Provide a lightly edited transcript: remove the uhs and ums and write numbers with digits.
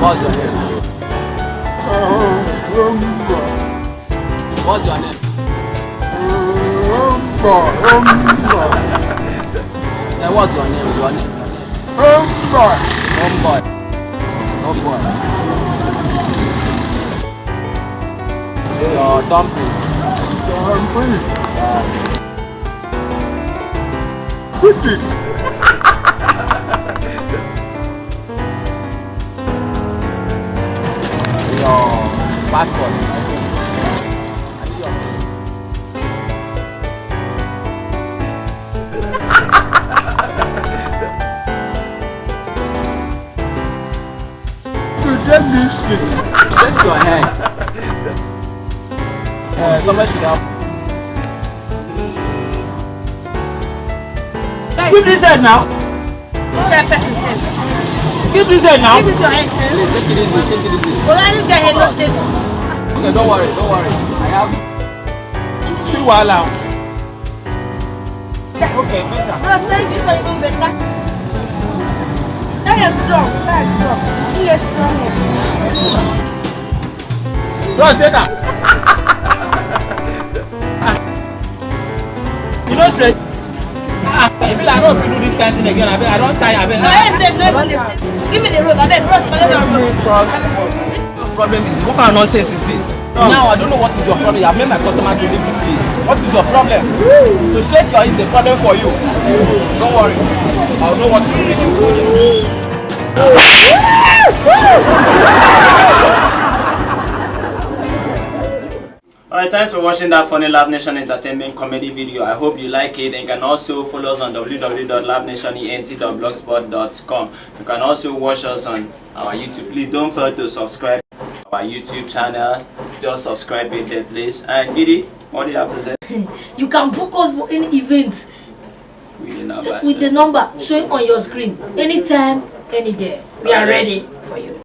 what's your name? What's your name? Then what's your name? Your name? Homeboy. Your dumpling. Your passport. Just your hand. Somebody should help. Give this head now. Give this head now. Give it your head, sir. Please take it easy, take it easy. Well, I didn't get head, no stable. Okay, don't worry. I have See while out. Okay, better. No, stay even better. That is strong. You are strong. Don't take that. You don't stress. I feel like I don't do this kind of thing again. I don't tire. No, I said no, give me the rope. I beg, bro, follow the rope. The problem is, what kind of nonsense is this? Now I don't know what is your problem. I've made my customer to leave this place. What is your problem? To straight your is a problem for you. Don't worry. I'll know what to do with you. Alright, thanks for watching that funny Love Nation entertainment comedy video. I hope you like it, and you can also follow us on www.lovenationent.blogspot.com. You can also watch us on our YouTube. Please don't forget to subscribe to our YouTube channel. Just subscribe it there, please. And Giddy, what do you have to say? You can book us for any event With with the number showing on your screen. Anytime, any day. We are ready for you.